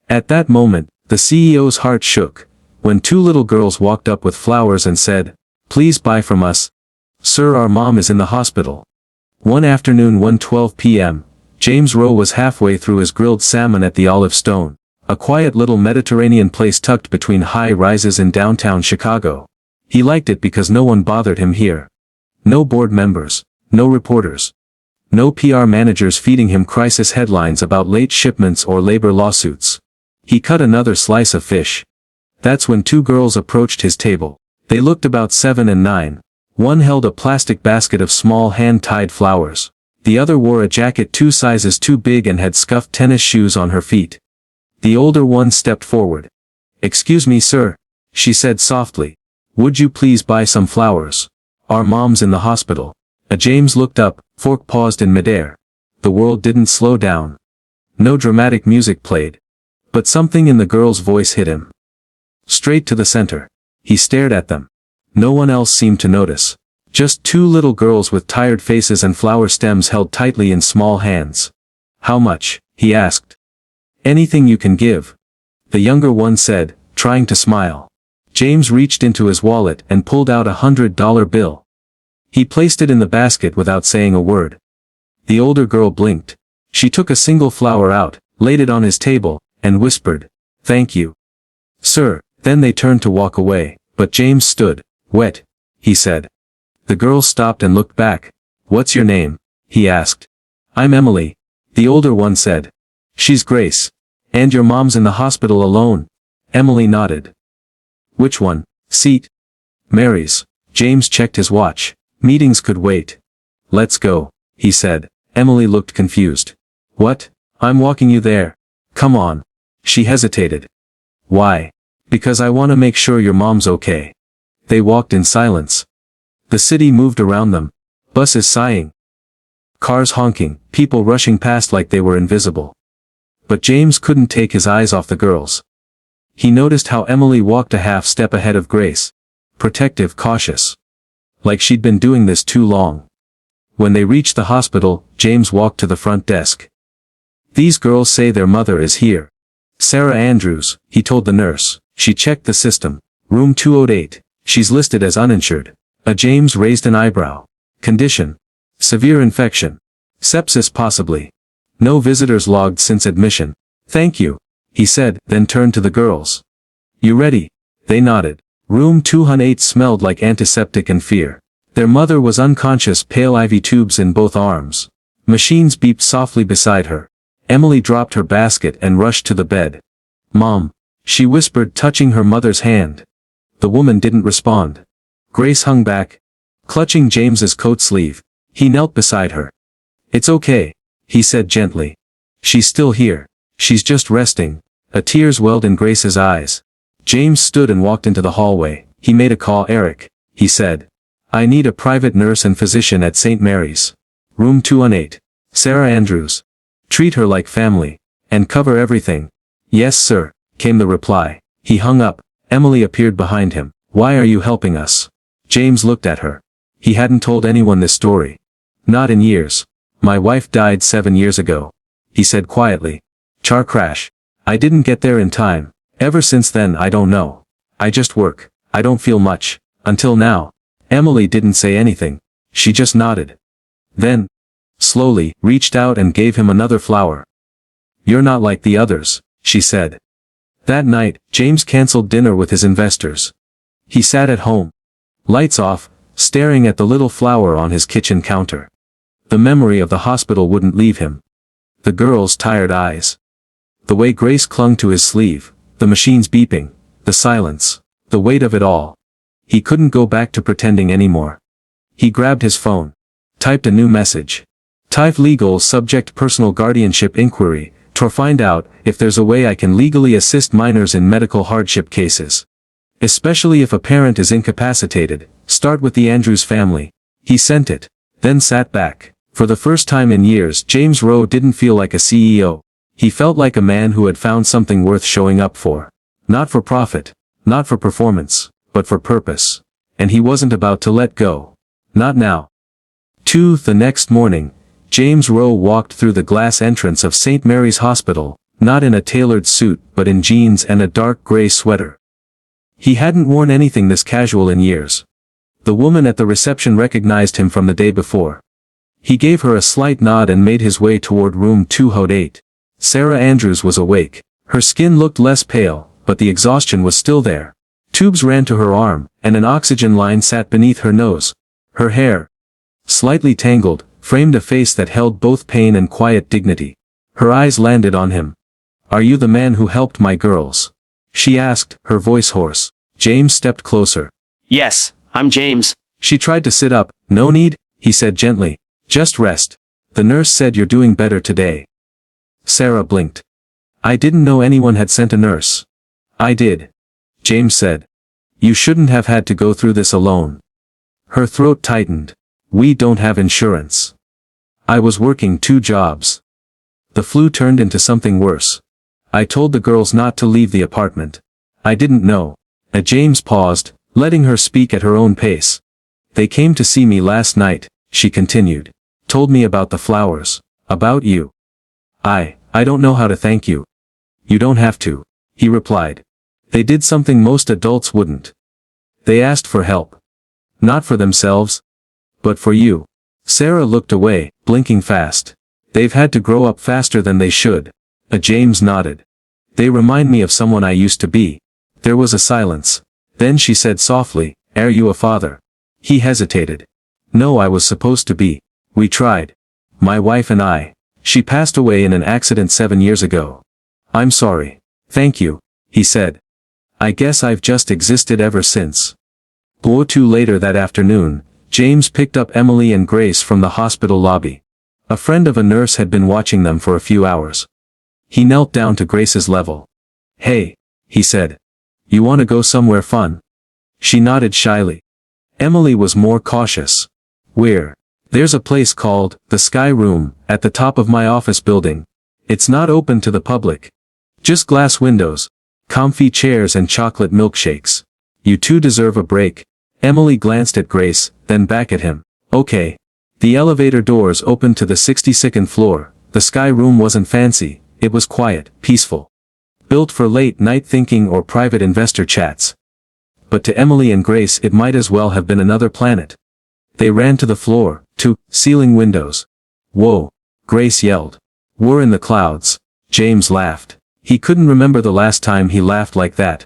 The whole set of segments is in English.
At that moment, the CEO's heart shook, when two little girls walked up with flowers and said, "Please buy from us. Sir, our mom is in the hospital." One afternoon 1:12 p.m., James Rowe was halfway through his grilled salmon at the Olive Stone, a quiet little Mediterranean place tucked between high-rises in downtown Chicago. He liked it because no one bothered him here. No board members, no reporters. No PR managers feeding him crisis headlines about late shipments or labor lawsuits. He cut another slice of fish. That's when two girls approached his table. They looked about 7 and 9. One held a plastic basket of small hand-tied flowers. The other wore a jacket 2 sizes too big and had scuffed tennis shoes on her feet. The older one stepped forward. "Excuse me, sir," she said softly. "Would you please buy some flowers? Our mom's in the hospital." James looked up, fork paused in midair. The world didn't slow down. No dramatic music played. But something in the girl's voice hit him. Straight to the center. He stared at them. No one else seemed to notice. Just two little girls with tired faces and flower stems held tightly in small hands. "How much?" he asked. "Anything you can give," the younger one said, trying to smile. James reached into his wallet and pulled out a $100 bill. He placed it in the basket without saying a word. The older girl blinked. She took a single flower out, laid it on his table, and whispered, "Thank you, sir." Then they turned to walk away, but James stood. "Wet," he said. The girl stopped and looked back. "What's your name?" he asked. "I'm Emily," the older one said. "She's Grace. And your mom's in the hospital alone?" Emily nodded. "Which one?" "Seat." "Mary's." James checked his watch. Meetings could wait. "Let's go," he said. Emily looked confused. "What? I'm walking you there." "Come on." She hesitated. "Why?" "Because I want to make sure your mom's okay." They walked in silence. The city moved around them. Buses sighing. Cars honking, people rushing past like they were invisible. But James couldn't take his eyes off the girls. He noticed how Emily walked a half step ahead of Grace. Protective, cautious. Like she'd been doing this too long. When they reached the hospital, James walked to the front desk. "These girls say their mother is here." "Sarah Andrews," he told the nurse. She checked the system. "Room 208. She's listed as uninsured." James raised an eyebrow. "Condition? Severe infection. Sepsis possibly. No visitors logged since admission." "Thank you," he said, then turned to the girls. "You ready?" They nodded. Room 208 smelled like antiseptic and fear. Their mother was unconscious, pale IV tubes in both arms. Machines beeped softly beside her. Emily dropped her basket and rushed to the bed. "Mom," she whispered, touching her mother's hand. The woman didn't respond. Grace hung back, clutching James's coat sleeve. He knelt beside her. "It's okay," he said gently. "She's still here. She's just resting." Tears welled in Grace's eyes. James stood and walked into the hallway. He made a call. "Eric," he said. "I need a private nurse and physician at St. Mary's. Room 218. Sarah Andrews. Treat her like family. And cover everything." "Yes, sir," came the reply. He hung up. Emily appeared behind him. "Why are you helping us?" James looked at her. He hadn't told anyone this story. "Not in years. My wife died 7 years ago," he said quietly. "Car crash. I didn't get there in time. Ever since then I don't know. I just work. I don't feel much. Until now." Emily didn't say anything. She just nodded. Then, slowly, reached out and gave him another flower. "You're not like the others," she said. That night, James canceled dinner with his investors. He sat at home. Lights off, staring at the little flower on his kitchen counter. The memory of the hospital wouldn't leave him. The girl's tired eyes. The way Grace clung to his sleeve. The machines beeping. The silence. The weight of it all. He couldn't go back to pretending anymore. He grabbed his phone. Typed a new message. "Type legal subject personal guardianship inquiry, to find out if there's a way I can legally assist minors in medical hardship cases. Especially if a parent is incapacitated, start with the Andrews family." He sent it, then sat back. For the first time in years, James Rowe didn't feel like a CEO. He felt like a man who had found something worth showing up for. Not for profit, not for performance, but for purpose. And he wasn't about to let go. Not now. The next morning, James Rowe walked through the glass entrance of St. Mary's Hospital, not in a tailored suit but in jeans and a dark gray sweater. He hadn't worn anything this casual in years. The woman at the reception recognized him from the day before. He gave her a slight nod and made his way toward room 208. Sarah Andrews was awake. Her skin looked less pale, but the exhaustion was still there. Tubes ran to her arm, and an oxygen line sat beneath her nose. Her hair, slightly tangled, framed a face that held both pain and quiet dignity. Her eyes landed on him. "Are you the man who helped my girls?" she asked, her voice hoarse. James stepped closer. "Yes, I'm James." She tried to sit up. "No need," he said gently. "Just rest. The nurse said you're doing better today." Sarah blinked. "I didn't know anyone had sent a nurse." "I did," James said. "You shouldn't have had to go through this alone." Her throat tightened. "We don't have insurance. I was working 2 jobs. The flu turned into something worse. I told the girls not to leave the apartment. I didn't know." James paused, letting her speak at her own pace. "They came to see me last night," she continued. "Told me about the flowers. About you. I don't know how to thank you." "You don't have to," he replied. "They did something most adults wouldn't. They asked for help. Not for themselves, but for you." Sarah looked away, blinking fast. "They've had to grow up faster than they should." James nodded. "They remind me of someone I used to be." There was a silence. Then she said softly, "Are you a father?" He hesitated. "No, I was supposed to be. We tried. My wife and I. She passed away in an accident 7 years ago." "I'm sorry." "Thank you," he said. "I guess I've just existed ever since." 2 later that afternoon, James picked up Emily and Grace from the hospital lobby. A friend of a nurse had been watching them for a few hours. He knelt down to Grace's level. "Hey," he said. "You want to go somewhere fun?" She nodded shyly. Emily was more cautious. "Where?" "There's a place called the Sky Room at the top of my office building. It's not open to the public. Just glass windows, comfy chairs and chocolate milkshakes. You two deserve a break." Emily glanced at Grace, then back at him. "Okay." The elevator doors opened to the 62nd floor. The Sky Room wasn't fancy, it was quiet, peaceful. Built for late-night thinking or private investor chats. But to Emily and Grace it might as well have been another planet. They ran to the floor, to ceiling windows. "Whoa!" Grace yelled. "We're in the clouds." James laughed. He couldn't remember the last time he laughed like that.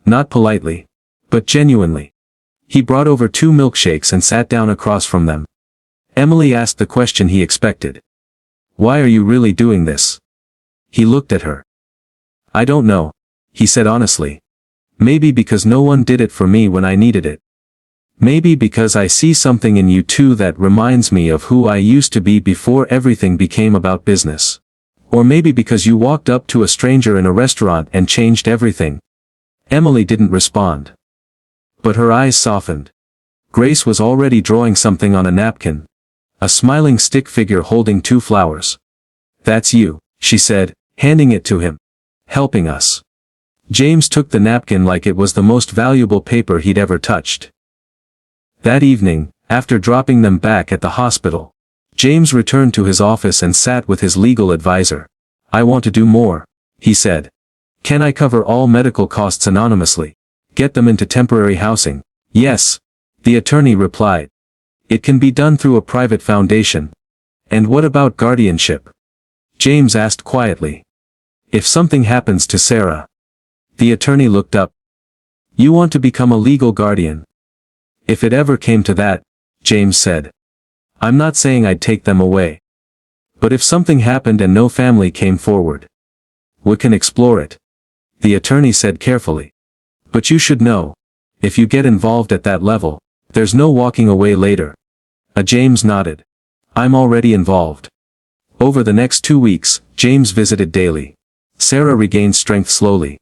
Not politely, but genuinely. He brought over 2 milkshakes and sat down across from them. Emily asked the question he expected. "Why are you really doing this?" He looked at her. "I don't know," he said honestly. "Maybe because no one did it for me when I needed it. Maybe because I see something in you two that reminds me of who I used to be before everything became about business. Or maybe because you walked up to a stranger in a restaurant and changed everything." Emily didn't respond. But her eyes softened. Grace was already drawing something on a napkin. A smiling stick figure holding 2 flowers. "That's you," she said, handing it to him. "Helping us." James took the napkin like it was the most valuable paper he'd ever touched. That evening, after dropping them back at the hospital, James returned to his office and sat with his legal advisor. "I want to do more," he said. "Can I cover all medical costs anonymously? Get them into temporary housing?" "Yes," the attorney replied. "It can be done through a private foundation." "And what about guardianship?" James asked quietly. "If something happens to Sarah." The attorney looked up. "You want to become a legal guardian?" "If it ever came to that," James said. "I'm not saying I'd take them away. But if something happened and no family came forward, we can explore it," the attorney said carefully. "But you should know, if you get involved at that level, there's no walking away later." James nodded. "I'm already involved." Over the next 2 weeks, James visited daily. Sarah regained strength slowly.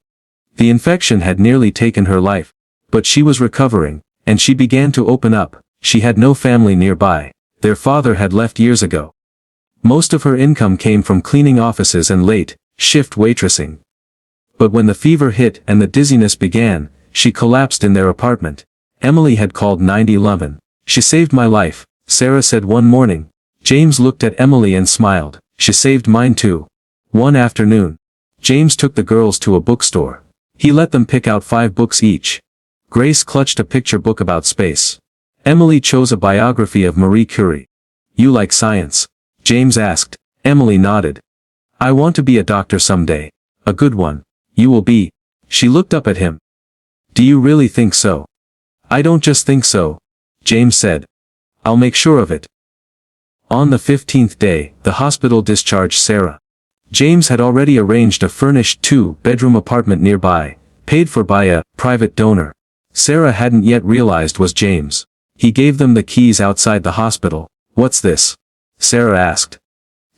The infection had nearly taken her life, but she was recovering, and she began to open up. She had no family nearby. Their father had left years ago. Most of her income came from cleaning offices and late-shift waitressing. But when the fever hit and the dizziness began, she collapsed in their apartment. Emily had called 911. "She saved my life," Sarah said one morning. James looked at Emily and smiled. "She saved mine too." One afternoon, James took the girls to a bookstore. He let them pick out 5 books each. Grace clutched a picture book about space. Emily chose a biography of Marie Curie. You like science? James asked. Emily nodded. I want to be a doctor someday. A good one. You will be. She looked up at him. Do you really think so? I don't just think so, James said. I'll make sure of it. On the 15th day, the hospital discharged Sarah. James had already arranged a furnished 2-bedroom apartment nearby, paid for by a private donor. Sarah hadn't yet realized was James. He gave them the keys outside the hospital. What's this? Sarah asked.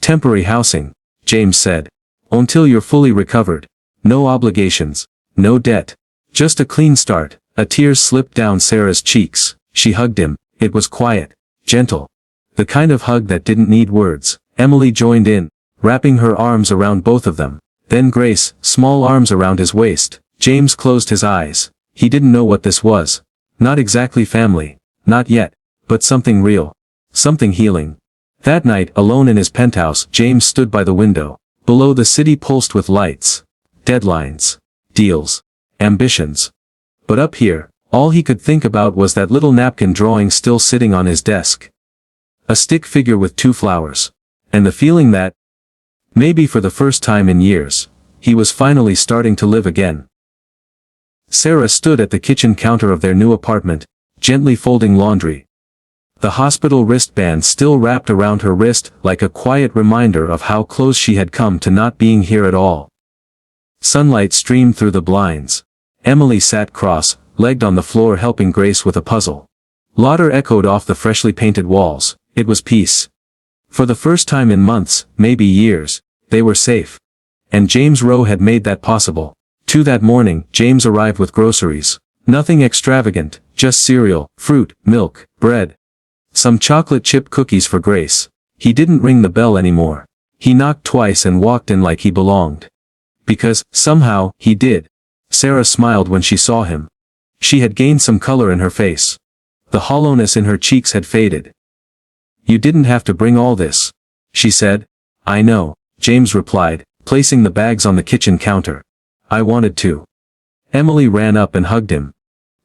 Temporary housing, James said. Until you're fully recovered. No obligations. No debt. Just a clean start. A tear slipped down Sarah's cheeks. She hugged him. It was quiet. Gentle. The kind of hug that didn't need words. Emily joined in, wrapping her arms around both of them. Then Grace, small arms around his waist. James closed his eyes. He didn't know what this was. Not exactly family. Not yet. But something real. Something healing. That night, alone in his penthouse, James stood by the window. Below, the city pulsed with lights. Deadlines. Deals. Ambitions. But up here, all he could think about was that little napkin drawing still sitting on his desk. A stick figure with 2 flowers. And the feeling that, maybe for the first time in years, he was finally starting to live again. Sarah stood at the kitchen counter of their new apartment, gently folding laundry. The hospital wristband still wrapped around her wrist like a quiet reminder of how close she had come to not being here at all. Sunlight streamed through the blinds. Emily sat cross-legged on the floor helping Grace with a puzzle. Laughter echoed off the freshly painted walls. It was peace. For the first time in months, maybe years, they were safe. And James Rowe had made that possible. That morning, James arrived with groceries. Nothing extravagant, just cereal, fruit, milk, bread. Some chocolate chip cookies for Grace. He didn't ring the bell anymore. He knocked twice and walked in like he belonged. Because, somehow, he did. Sarah smiled when she saw him. She had gained some color in her face. The hollowness in her cheeks had faded. You didn't have to bring all this, she said. I know, James replied, placing the bags on the kitchen counter. I wanted to. Emily ran up and hugged him.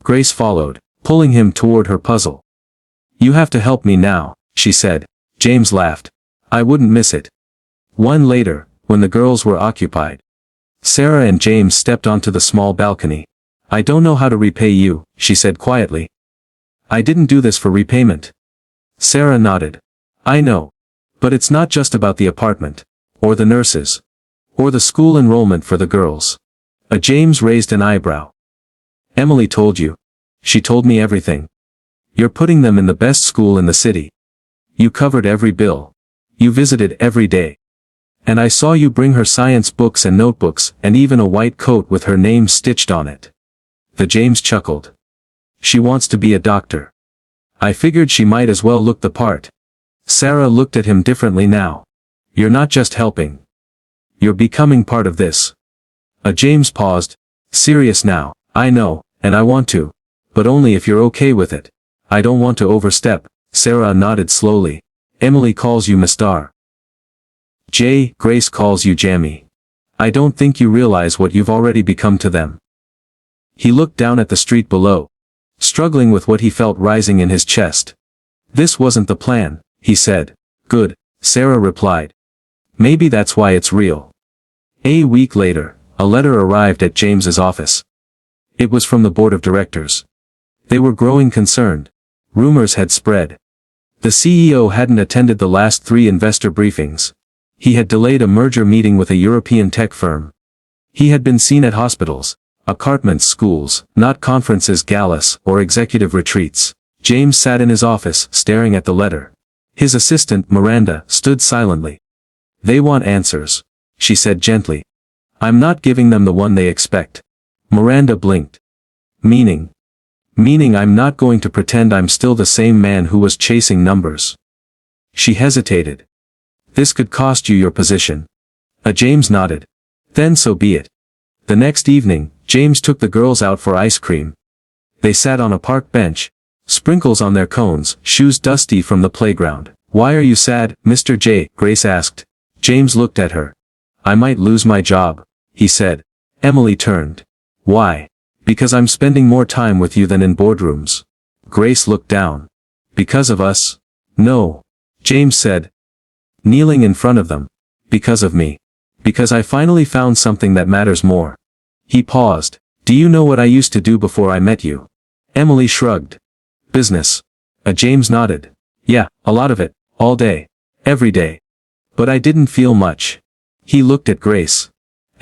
Grace followed, pulling him toward her puzzle. You have to help me now, she said. James laughed. I wouldn't miss it. One later, when the girls were occupied, Sarah and James stepped onto the small balcony. I don't know how to repay you, she said quietly. I didn't do this for repayment. Sarah nodded. I know. But it's not just about the apartment. Or the nurses. Or the school enrollment for the girls. James raised an eyebrow. Emily told you. She told me everything. You're putting them in the best school in the city. You covered every bill. You visited every day. And I saw you bring her science books and notebooks and even a white coat with her name stitched on it. The James chuckled. She wants to be a doctor. I figured she might as well look the part. Sarah looked at him differently now. You're not just helping. You're becoming part of this. James paused. Serious now. I know, and I want to. But only if you're okay with it. I don't want to overstep. Sarah nodded slowly. Emily calls you Mistar. Grace calls you Jamie. I don't think you realize what you've already become to them. He looked down at the street below, struggling with what he felt rising in his chest. This wasn't the plan, he said. Good, Sarah replied. Maybe that's why it's real. A week later, a letter arrived at James's office. It was from the board of directors. They were growing concerned. Rumors had spread. The CEO hadn't attended the last 3 investor briefings. He had delayed a merger meeting with a European tech firm. He had been seen at hospitals, apartments, schools, not conferences, galas, or executive retreats. James sat in his office, staring at the letter. His assistant, Miranda, stood silently. They want answers, she said gently. I'm not giving them the one they expect. Miranda blinked. Meaning I'm not going to pretend I'm still the same man who was chasing numbers. She hesitated. This could cost you your position. James nodded. Then so be it. The next evening, James took the girls out for ice cream. They sat on a park bench, sprinkles on their cones, shoes dusty from the playground. Why are you sad, Mr. J? Grace asked. James looked at her. I might lose my job, he said. Emily turned. Why? Because I'm spending more time with you than in boardrooms. Grace looked down. Because of us? No. James said, kneeling in front of them. Because of me. Because I finally found something that matters more. He paused. Do you know what I used to do before I met you? Emily shrugged. Business. James nodded. Yeah, a lot of it, all day. Every day. But I didn't feel much. He looked at Grace.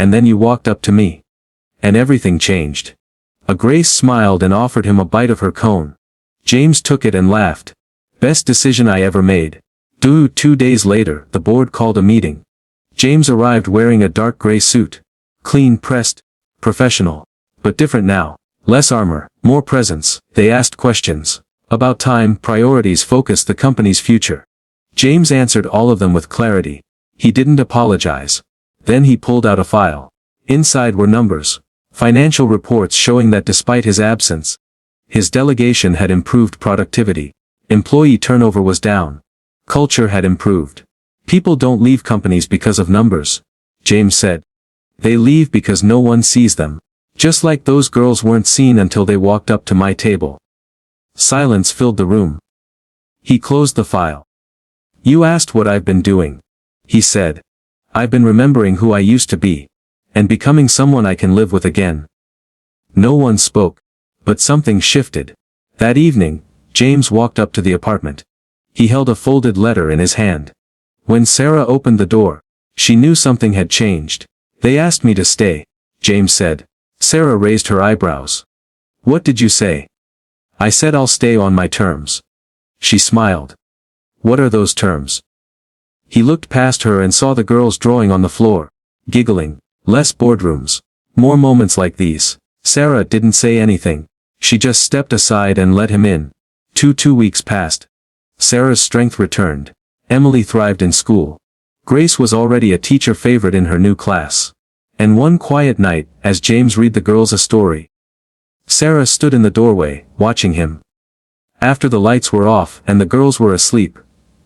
And then you walked up to me. And everything changed. Grace smiled and offered him a bite of her cone. James took it and laughed. Best decision I ever made. 2 days later, the board called a meeting. James arrived wearing a dark gray suit. Clean pressed. Professional. But different now. Less armor, more presence. They asked questions. About time, priorities focused the company's future. James answered all of them with clarity. He didn't apologize. Then he pulled out a file. Inside were numbers. Financial reports showing that despite his absence, his delegation had improved productivity. Employee turnover was down. Culture had improved. People don't leave companies because of numbers, James said. They leave because no one sees them. Just like those girls weren't seen until they walked up to my table. Silence filled the room. He closed the file. You asked what I've been doing. He said. I've been remembering who I used to be. And becoming someone I can live with again. No one spoke. But something shifted. That evening, James walked up to the apartment. He held a folded letter in his hand. When Sarah opened the door, she knew something had changed. They asked me to stay, James said. Sarah raised her eyebrows. What did you say? I said I'll stay on my terms. She smiled. What are those terms? He looked past her and saw the girls drawing on the floor, giggling. Less boardrooms. More moments like these. Sarah didn't say anything. She just stepped aside and let him in. 2 weeks passed. Sarah's strength returned. Emily thrived in school. Grace was already a teacher favorite in her new class. And one quiet night, as James read the girls a story, Sarah stood in the doorway, watching him. After the lights were off and the girls were asleep,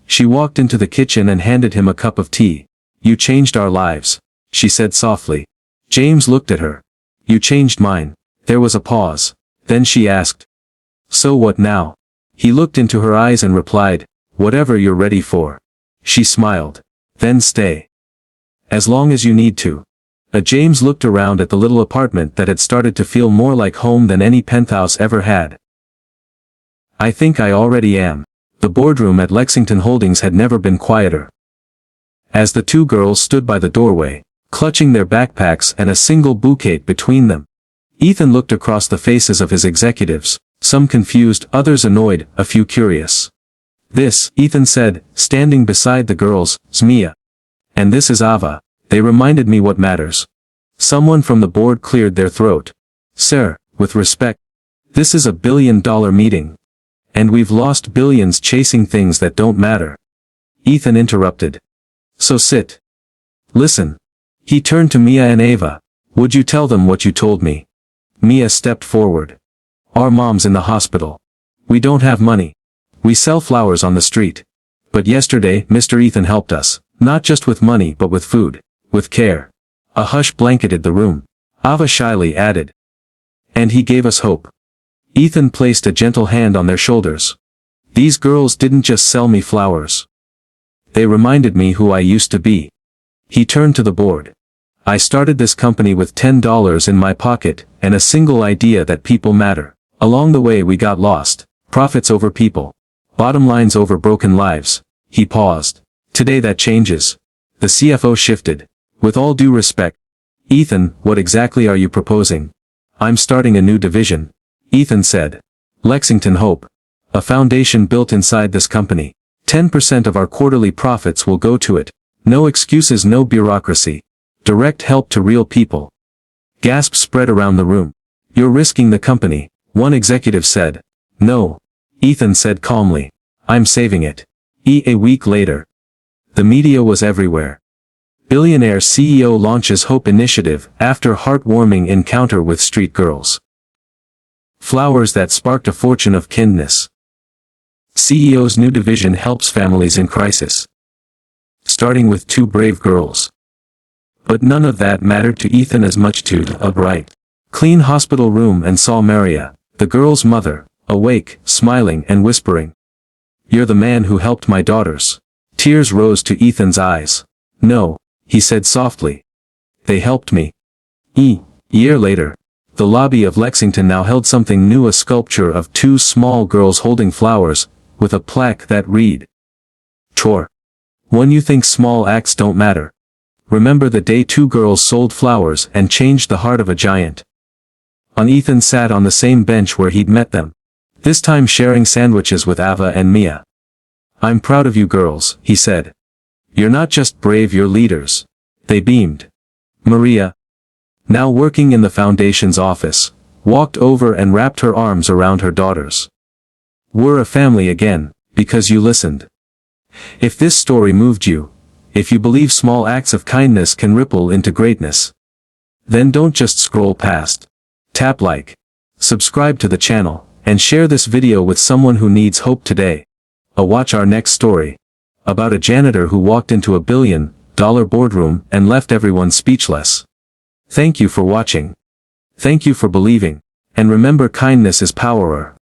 she walked into the kitchen and handed him a cup of tea. You changed our lives, she said softly. James looked at her. You changed mine. There was a pause. Then she asked. So what now? He looked into her eyes and replied, whatever you're ready for. She smiled. Then stay. As long as you need to. James looked around at the little apartment that had started to feel more like home than any penthouse ever had. I think I already am. The boardroom at Lexington Holdings had never been quieter. As the two girls stood by the doorway, clutching their backpacks and a single bouquet between them, Ethan looked across the faces of his executives, some confused, others annoyed, a few curious. This, Ethan said, standing beside the girls, is Mia. And this is Ava. They reminded me what matters. Someone from the board cleared their throat. Sir, with respect, this is a billion-dollar meeting. And we've lost billions chasing things that don't matter. Ethan interrupted. So sit. Listen. He turned to Mia and Ava. Would you tell them what you told me? Mia stepped forward. Our mom's in the hospital. We don't have money. We sell flowers on the street. But yesterday, Mr. Ethan helped us, not just with money but with food, with care. A hush blanketed the room. Ava shyly added. And he gave us hope. Ethan placed a gentle hand on their shoulders. These girls didn't just sell me flowers. They reminded me who I used to be. He turned to the board. I started this company with $10 in my pocket, and a single idea that people matter. Along the way we got lost. Profits over people. Bottom lines over broken lives. He paused. Today that changes. The CFO shifted. With all due respect. Ethan, what exactly are you proposing? I'm starting a new division. Ethan said. Lexington Hope. A foundation built inside this company. 10% of our quarterly profits will go to it. No excuses, no bureaucracy. Direct help to real people. Gasps spread around the room. You're risking the company, one executive said. No. Ethan said calmly. I'm saving it. A week later. The media was everywhere. Billionaire CEO launches Hope Initiative after heartwarming encounter with street girls. Flowers that sparked a fortune of kindness. CEO's new division helps families in crisis. Starting with two brave girls. But none of that mattered to Ethan as much to a bright, clean hospital room and saw Maria, the girl's mother, awake, smiling and whispering. "You're the man who helped my daughters." Tears rose to Ethan's eyes. "No," he said softly. "They helped me." A year later, the lobby of Lexington now held something new, a sculpture of two small girls holding flowers, with a plaque that read, "Chore. When you think small acts don't matter, remember the day two girls sold flowers and changed the heart of a giant." Ethan sat on the same bench where he'd met them, this time sharing sandwiches with Ava and Mia. "I'm proud of you girls," he said. "You're not just brave, you're leaders." They beamed. Maria, now working in the foundation's office, walked over and wrapped her arms around her daughters. "We're a family again, because you listened." If this story moved you, if you believe small acts of kindness can ripple into greatness, then don't just scroll past. Tap like, subscribe to the channel, and share this video with someone who needs hope today. Watch our next story, about a janitor who walked into a billion-dollar boardroom and left everyone speechless. Thank you for watching. Thank you for believing. And remember, kindness is power.